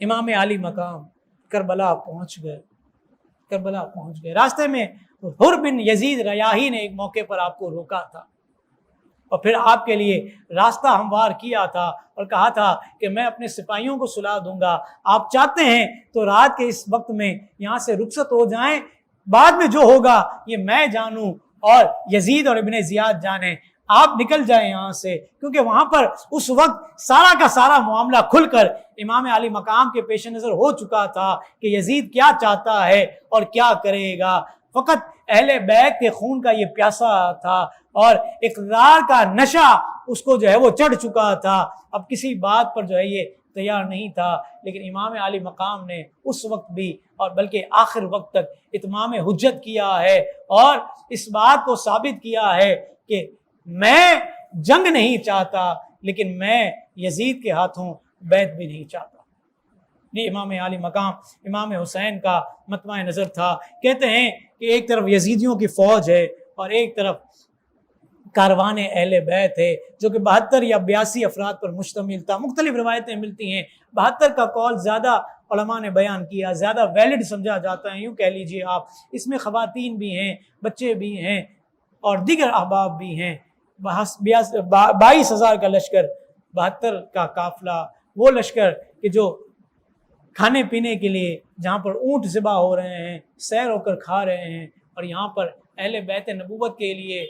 امام علی مقام کربلا پہنچ گئے۔ راستے میں حر بن یزید ریاحی نے ایک موقع پر آپ کو روکا تھا اور پھر آپ کے لیے راستہ ہموار کیا تھا اور کہا تھا کہ میں اپنے سپاہیوں کو سلا دوں گا، آپ چاہتے ہیں تو رات کے اس وقت میں یہاں سے رخصت ہو جائیں، بعد میں جو ہوگا یہ میں جانوں اور یزید اور ابن زیاد جانیں، آپ نکل جائیں یہاں سے، کیونکہ وہاں پر اس وقت سارا کا سارا معاملہ کھل کر امام علی مقام کے پیش نظر ہو چکا تھا کہ یزید کیا چاہتا ہے اور کیا کرے گا۔ فقط اہل بیت کے خون کا یہ پیاسا تھا اور اقتدار کا نشہ اس کو جو ہے وہ چڑھ چکا تھا، اب کسی بات پر جو ہے یہ تیار نہیں تھا۔ لیکن امام علی مقام نے اس وقت بھی اور بلکہ آخر وقت تک اتمام حجت کیا ہے اور اس بات کو ثابت کیا ہے کہ میں جنگ نہیں چاہتا، لیکن میں یزید کے ہاتھوں بیعت بھی نہیں چاہتا۔ یہ امام علی مقام امام حسین کا مطمع نظر تھا۔ کہتے ہیں کہ ایک طرف یزیدیوں کی فوج ہے اور ایک طرف کاروان اہل بیت ہے جو کہ 72 یا 82 افراد پر مشتمل تھا۔ مختلف روایتیں ملتی ہیں، 72 کا قول زیادہ علماء نے بیان کیا، زیادہ ویلڈ سمجھا جاتا ہے، یوں کہہ لیجئے آپ، اس میں خواتین بھی ہیں، بچے بھی ہیں اور دیگر احباب بھی ہیں۔ 22,000 کا لشکر، 72 کا قافلہ، وہ لشکر کہ جو کھانے پینے کے لیے جہاں پر اونٹ ذبح ہو رہے ہیں، سیر ہو کر کھا رہے ہیں، اور یہاں پر اہل بیت نبوت کے لیے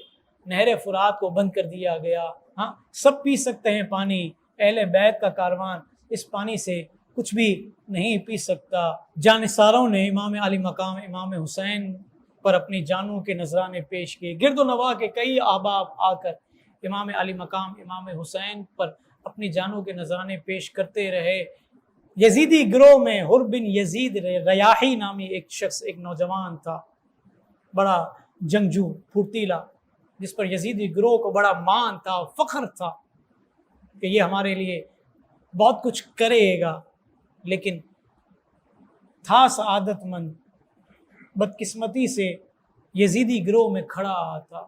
نہر فرات کو بند کر دیا گیا۔ ہاں، سب پی سکتے ہیں پانی، اہل بیت کا کاروان اس پانی سے کچھ بھی نہیں پی سکتا۔ جانثاروں نے امام علی مقام امام حسین پر اپنی جانوں کے نذرانے پیش کیے۔ گرد و نواح کے کئی احباب آ کر امام علی مقام امام حسین پر اپنی جانوں کے نذرانے پیش کرتے رہے۔ یزیدی گروہ میں حر بن یزید ریاحی نامی ایک شخص، ایک نوجوان تھا، بڑا جنگجو پھرتیلا، جس پر یزیدی گروہ کو بڑا مان تھا، فخر تھا کہ یہ ہمارے لیے بہت کچھ کرے گا، لیکن تھا سعادت مند، بدقسمتی سے یزیدی گروہ میں کھڑا تھا۔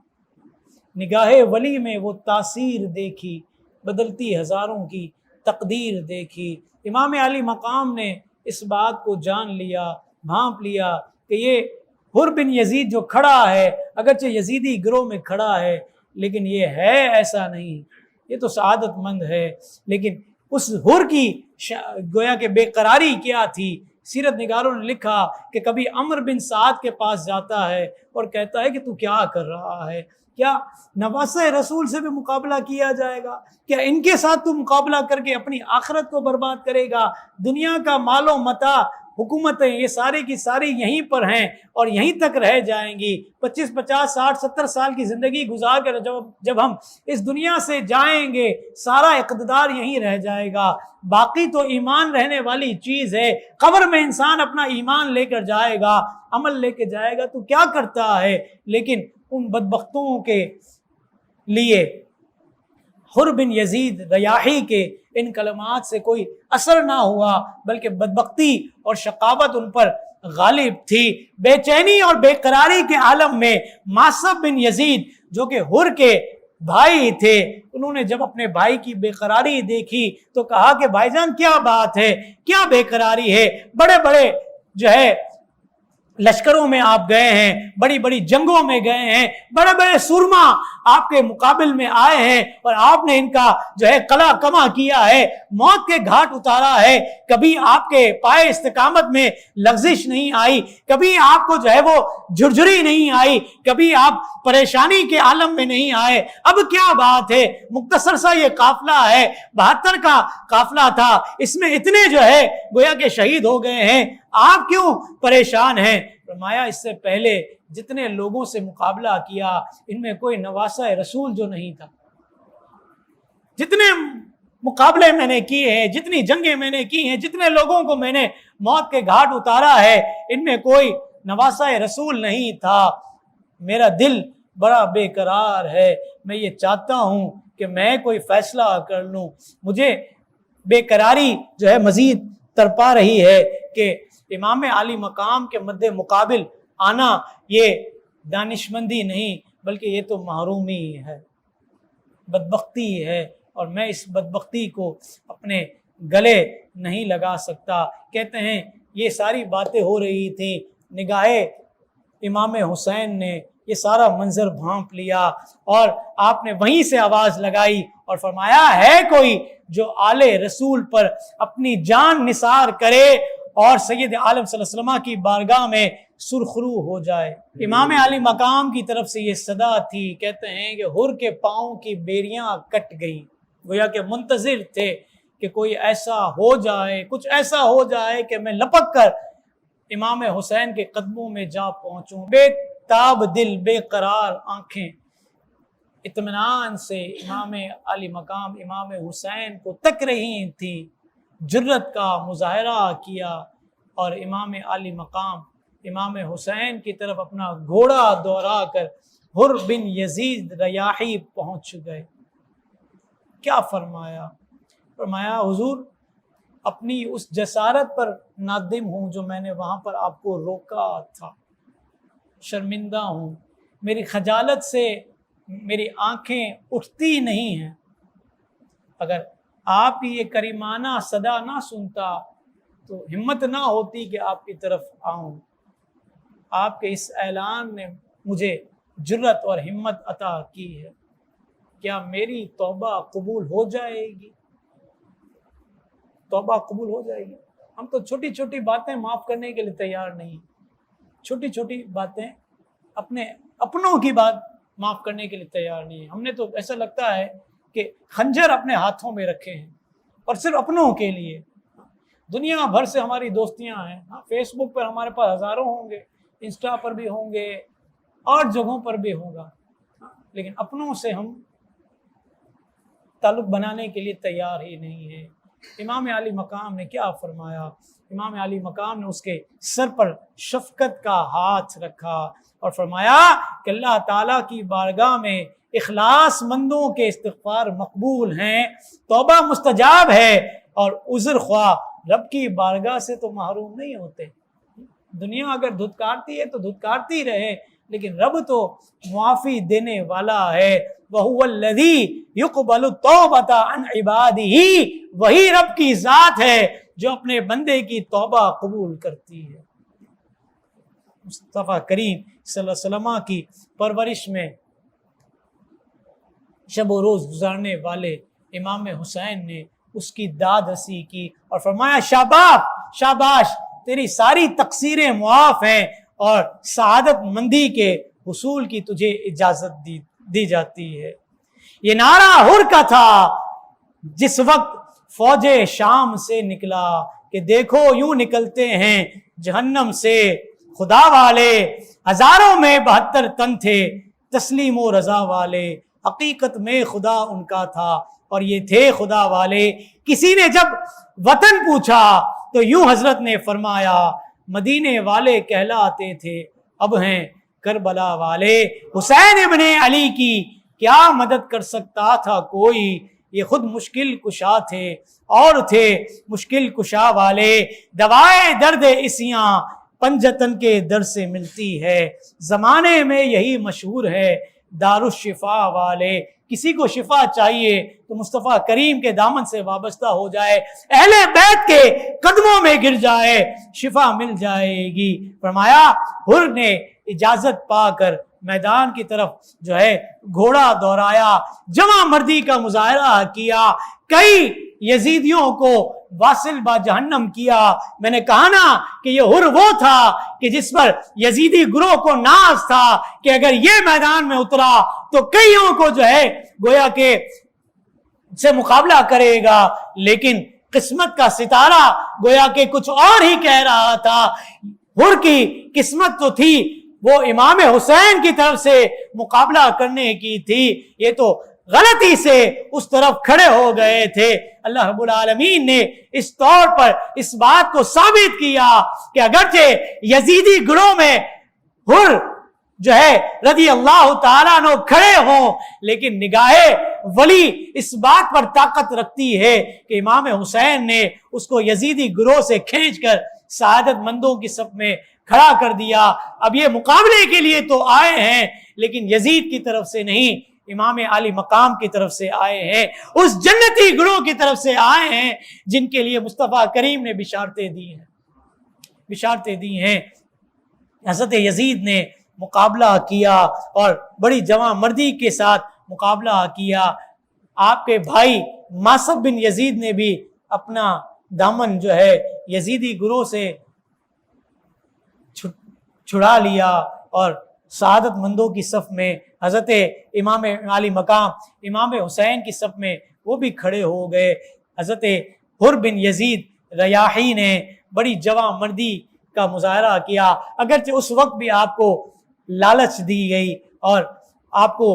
نگاہ ولی میں وہ تاثیر دیکھی، بدلتی ہزاروں کی تقدیر دیکھی۔ امام علی مقام نے اس بات کو جان لیا، بھانپ لیا کہ یہ حر بن یزید جو کھڑا ہے، اگرچہ یزیدی گروہ میں کھڑا ہے، لیکن یہ ہے ایسا نہیں، یہ تو سعادت مند ہے۔ لیکن اس حر کی گویا کہ بے قراری کیا تھی؟ سیرت نگاروں نے لکھا کہ کبھی عمر بن سعد کے پاس جاتا ہے اور کہتا ہے کہ تو کیا کر رہا ہے؟ کیا نواسہ رسول سے بھی مقابلہ کیا جائے گا؟ کیا ان کے ساتھ تو مقابلہ کر کے اپنی آخرت کو برباد کرے گا؟ دنیا کا مال و متاع، حکومتیں، یہ ساری کی ساری یہیں پر ہیں اور یہیں تک رہ جائیں گی۔ 25، 50، 60، 70 سال کی زندگی گزار کر جب ہم اس دنیا سے جائیں گے، سارا اقتدار یہیں رہ جائے گا، باقی تو ایمان رہنے والی چیز ہے۔ قبر میں انسان اپنا ایمان لے کر جائے گا، عمل لے کے جائے گا، تو کیا کرتا ہے؟ لیکن ان بدبختوں کے لیے حر بن یزید ریاحی کے ان کلمات سے کوئی اثر نہ ہوا، بلکہ بدبختی اور شقاوت ان پر غالب تھی۔ بے چینی اور بے قراری کے عالم میں معصب بن یزید جو کہ حر کے بھائی تھے، انہوں نے جب اپنے بھائی کی بے قراری دیکھی تو کہا کہ بھائی جان کیا بات ہے، کیا بے قراری ہے؟ بڑے بڑے جو ہے لشکروں میں آپ گئے ہیں، بڑی بڑی جنگوں میں گئے ہیں، بڑے بڑے سورما آپ کے مقابل میں آئے ہیں اور آپ نے ان کا جو ہے قلع کما کیا ہے، موت کے گھاٹ اتارا ہے، کبھی آپ کے پائے استقامت میں لغزش نہیں آئی، کبھی آپ کو جو ہے وہ جھرجھری نہیں آئی، کبھی آپ پریشانی کے عالم میں نہیں آئے، اب کیا بات ہے؟ مختصر سا یہ قافلہ ہے، 72 کا قافلہ تھا، اس میں اتنے جو ہے گویا کہ شہید ہو گئے ہیں، آپ کیوں پریشان ہیں؟ فرمایا اس سے پہلے جتنے لوگوں سے مقابلہ کیا، ان میں کوئی نواسہ رسول جو نہیں تھا۔ جتنے مقابلے میں نے کیے ہیں، جتنی جنگیں میں نے کی ہیں، جتنے لوگوں کو میں نے موت کے گھاٹ اتارا ہے، ان میں کوئی نواسہ رسول نہیں تھا۔ میرا دل بڑا بے قرار ہے، میں یہ چاہتا ہوں کہ میں کوئی فیصلہ کر لوں، مجھے بے قراری جو ہے مزید تڑپا رہی ہے کہ امام علی مقام کے مد مقابل آنا یہ دانشمندی نہیں، بلکہ یہ تو محرومی ہے، بدبختی ہے، اور میں اس بدبختی کو اپنے گلے نہیں لگا سکتا۔ کہتے ہیں یہ ساری باتیں ہو رہی تھیں، نگاہ امام حسین نے یہ سارا منظر بھانپ لیا اور آپ نے وہیں سے آواز لگائی اور فرمایا ہے کوئی جو آل رسول پر اپنی جان نثار کرے اور سید عالم صلی اللہ علیہ وسلم کی بارگاہ میں سرخرو ہو جائے۔ امام علی مقام کی طرف سے یہ صدا تھی، کہتے ہیں کہ حر کے پاؤں کی بیریاں کٹ گئی، گویا کہ منتظر تھے کہ کوئی ایسا ہو جائے، کچھ ایسا ہو جائے کہ میں لپک کر امام حسین کے قدموں میں جا پہنچوں۔ بے تاب دل، بے قرار آنکھیں اطمینان سے امام علی مقام امام حسین کو تک رہی تھی، جرت کا مظاہرہ کیا اور امام علی مقام امام حسین کی طرف اپنا گھوڑا دوڑا کر حر بن یزید ریاحی پہنچ گئے۔ کیا فرمایا؟ فرمایا حضور اپنی اس جسارت پر نادم ہوں جو میں نے وہاں پر آپ کو روکا تھا، شرمندہ ہوں، میری خجالت سے میری آنکھیں اٹھتی نہیں ہیں۔ اگر آپ کی یہ کریمانہ صدا نہ سنتا تو ہمت نہ ہوتی کہ آپ کی طرف آؤں۔ آپ کے اس اعلان نے مجھے جرت اور ہمت عطا کی ہے۔ کیا میری توبہ قبول ہو جائے گی؟ توبہ قبول ہو جائے گی؟ ہم تو چھوٹی چھوٹی باتیں معاف کرنے کے لیے تیار نہیں، چھوٹی چھوٹی باتیں، اپنے اپنوں کی بات معاف کرنے کے لیے تیار نہیں۔ ہم نے تو ایسا لگتا ہے کہ خنجر اپنے ہاتھوں میں رکھے ہیں اور صرف اپنوں کے لیے۔ دنیا بھر سے ہماری دوستیاں ہیں، فیس بک پر ہمارے پاس ہزاروں ہوں گے، انسٹا پر بھی ہوں گے اور جگہوں پر بھی ہوگا، لیکن اپنوں سے ہم تعلق بنانے کے لیے تیار ہی نہیں ہے۔ امام علی مقام نے کیا فرمایا؟ امام علی مقام نے اس کے سر پر شفقت کا ہاتھ رکھا اور فرمایا کہ اللہ تعالیٰ کی بارگاہ میں اخلاص مندوں کے استغفار مقبول ہیں، توبہ مستجاب ہے اور عذر خواہ رب کی بارگاہ سے تو محروم نہیں ہوتے۔ دنیا اگر دھتکارتی ہے تو دھتکارتی رہے، لیکن رب تو معافی دینے والا ہے۔ وَهُوَ الَّذِي يُقْبَلُ التَّوْبَةَ عَنْ عِبَادِهِ، وہی رب کی ذات ہے جو اپنے بندے کی توبہ قبول کرتی ہے۔ مصطفیٰ کریم صلی اللہ علیہ وسلم کی پرورش میں شب و روز گزارنے والے امام حسین نے اس کی داد رسی کی اور فرمایا شاباش شاباش، تیری ساری تقصیریں معاف ہیں اور سعادت مندی کے حصول کی تجھے اجازت دی جاتی ہے۔ یہ نعرہ حر کا تھا جس وقت فوج شام سے نکلا کہ دیکھو یوں نکلتے ہیں جہنم سے خدا والے، ہزاروں میں 72 تن تھے تسلیم و رضا والے، حقیقت میں خدا ان کا تھا اور یہ تھے خدا والے۔ کسی نے جب وطن پوچھا تو یوں حضرت نے فرمایا مدینے والے کہلاتے تھے، اب ہیں کربلا والے۔ حسین ابن علی کی کیا مدد کر سکتا تھا کوئی، یہ خود مشکل کشا تھے اور تھے مشکل کشا والے۔ دوائے درد اسیاں پنجتن کے در سے ملتی ہے، زمانے میں یہی مشہور ہے دارالشفا والے۔ کسی کو شفا چاہیے تو مصطفیٰ کریم کے دامن سے وابستہ ہو جائے، اہل بیت کے قدموں میں گر جائے، شفا مل جائے گی۔ فرمایا حر نے اجازت پا کر میدان کی طرف جو ہے گھوڑا دوڑایا، جمع مردی کا مظاہرہ کیا، کئی یزیدیوں کو واصل با جہنم کیا۔ میں نے کہا نا کہ یہ حر وہ تھا کہ جس پر یزیدی گروہ کو ناز تھا کہ اگر یہ میدان میں اترا تو کئیوں کو جو ہے گویا کہ سے مقابلہ کرے گا، لیکن قسمت کا ستارہ گویا کہ کچھ اور ہی کہہ رہا تھا۔ حر کی قسمت تو تھی وہ امام حسین کی طرف سے مقابلہ کرنے کی تھی، یہ تو غلطی سے اس طرف کھڑے ہو گئے تھے۔ اللہ رب العالمین نے اس طور پر اس بات کو ثابت کیا کہ اگرچہ یزیدی گروہ میں حر جو ہے رضی اللہ تعالیٰ عنہ کھڑے ہوں، لیکن نگاہ ولی اس بات پر طاقت رکھتی ہے کہ امام حسین نے اس کو یزیدی گروہ سے کھینچ کر سعادت مندوں کی صف میں کھڑا کر دیا۔ اب یہ مقابلے کے لیے تو آئے ہیں لیکن یزید کی طرف سے نہیں، امام عالی مقام کی طرف سے آئے ہیں، اس جنتی گروہ کی طرف سے آئے ہیں جن کے لیے مصطفیٰ کریم نے بشارتیں دی ہیں۔ حضرت یزید نے مقابلہ کیا اور بڑی جواں مردی کے ساتھ مقابلہ کیا۔ آپ کے بھائی ماسب بن یزید نے بھی اپنا دامن جو ہے یزیدی گروہ سے چھڑا لیا اور سعادت مندوں کی صف میں حضرت امام عالی مقام امام حسین کی صف میں وہ بھی کھڑے ہو گئے۔ حضرت حر بن یزید ریاحی نے بڑی جواں مردی کا مظاہرہ کیا، اگرچہ اس وقت بھی آپ کو لالچ دی گئی اور آپ کو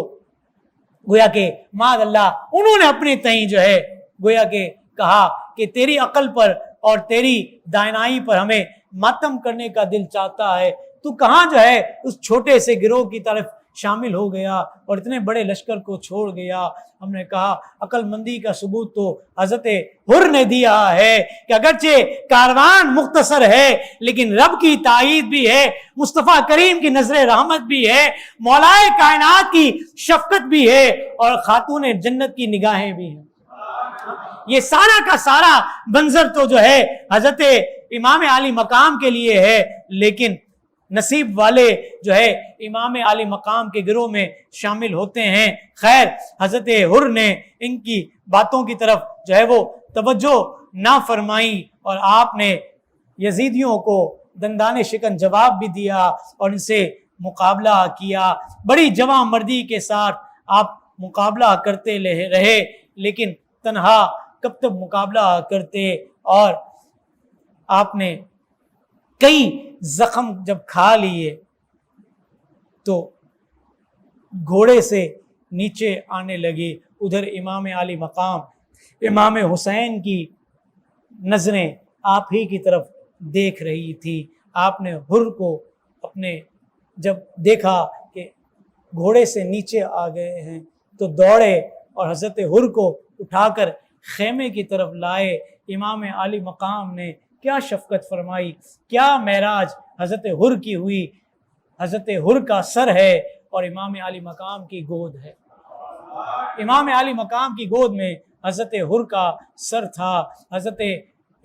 گویا کہ معاذ اللہ انہوں نے اپنے تئیں جو ہے گویا کہ کہا کہ تیری عقل پر اور تیری دانائی پر ہمیں ماتم کرنے کا دل چاہتا ہے، تو کہاں جو ہے اس چھوٹے سے گروہ کی طرف شامل ہو گیا اور اتنے بڑے لشکر کو چھوڑ گیا۔ ہم نے کہا عقل مندی کا ثبوت تو حضرت حر نے دیا ہے کہ اگرچہ کاروان مختصر ہے لیکن رب کی تائید بھی ہے، مصطفیٰ کریم کی نظر رحمت بھی ہے، مولائے کائنات کی شفقت بھی ہے اور خاتون جنت کی نگاہیں بھی ہیں۔ یہ سارا کا سارا منظر تو جو ہے حضرت امام عالی مقام کے لیے ہے، لیکن نصیب والے جو ہے امام عالی مقام کے گروہ میں شامل ہوتے ہیں۔ خیر، حضرت حر نے ان کی باتوں کی طرف جو ہے وہ توجہ نہ فرمائی اور آپ نے یزیدیوں کو دندان شکن جواب بھی دیا اور ان سے مقابلہ کیا۔ بڑی جواں مردی کے ساتھ آپ مقابلہ کرتے رہے، لیکن تنہا کب تک مقابلہ کرتے، اور آپ نے کئی زخم جب کھا لیے تو گھوڑے سے نیچے آنے لگے۔ ادھر امام عالی مقام امام حسین کی نظریں آپ ہی کی طرف دیکھ رہی تھی۔ آپ نے حر کو اپنے جب دیکھا کہ گھوڑے سے نیچے آ گئے ہیں تو دوڑے اور حضرت حر کو اٹھا کر خیمے کی طرف لائے۔ امام عالی مقام نے کیا شفقت فرمائی، کیا معراج حضرت حر کی ہوئی۔ حضرت حر کا سر ہے اور امام عالی مقام کی گود ہے۔ امام عالی مقام کی گود میں حضرت حر کا سر تھا۔ حضرت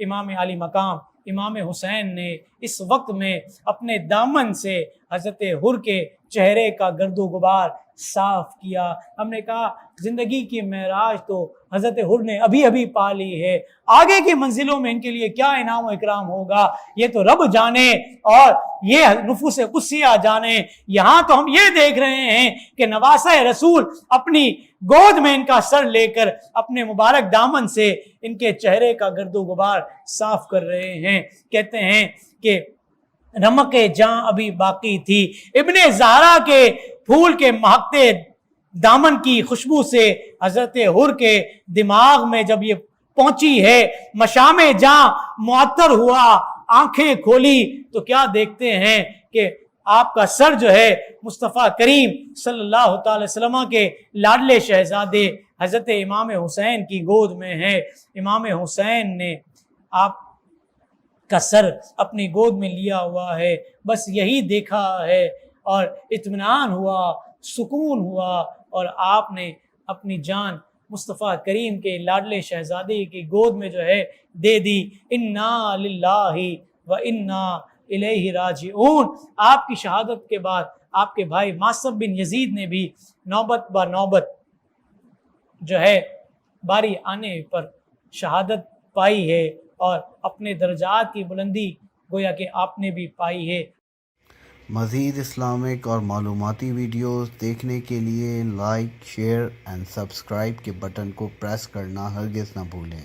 امام عالی مقام امام حسین نے اس وقت میں اپنے دامن سے حضرت حر کے چہرے کا گرد و غبار صاف کیا۔ ہم نے کہا زندگی کی معراج تو حضرت حر نے ابھی پا لی ہے، آگے کی منزلوں میں ان کے لیے کیا انعام و اکرام ہوگا یہ تو رب جانے اور یہ نفوس قدسیہ جانے۔ یہاں تو ہم یہ دیکھ رہے ہیں کہ نواسہ رسول اپنی گود میں ان کا سر لے کر اپنے مبارک دامن سے ان کے چہرے کا گرد و غبار صاف کر رہے ہیں۔ کہتے ہیں کہ رمق جاں ابھی باقی تھی، ابن زہرا کے پھول کے مہکتے دامن کی خوشبو سے حضرت حر کے دماغ میں جب یہ پہنچی ہے، مشام جاں معطر ہوا، آنکھیں کھولی تو کیا دیکھتے ہیں کہ آپ کا سر جو ہے مصطفیٰ کریم صلی اللہ تعالی وسلم کے لاڈلے شہزادے حضرت امام حسین کی گود میں ہے۔ امام حسین نے آپ کا سر اپنی گود میں لیا ہوا ہے، بس یہی دیکھا ہے اور اطمینان ہوا، سکون ہوا، اور آپ نے اپنی جان مصطفیٰ کریم کے لاڈلے شہزادے کی گود میں جو ہے دے دی۔ انا للہ و انا الیہ راجعون۔ آپ کی شہادت کے بعد آپ کے بھائی ماسب بن یزید نے بھی نوبت با نوبت جو ہے باری آنے پر شہادت پائی ہے اور اپنے درجات کی بلندی گویا کہ آپ نے بھی پائی ہے۔ مزید اسلامک اور معلوماتی ویڈیوز دیکھنے کے لیے لائک، شیئر اینڈ سبسکرائب کے بٹن کو پریس کرنا ہرگز نہ بھولیں۔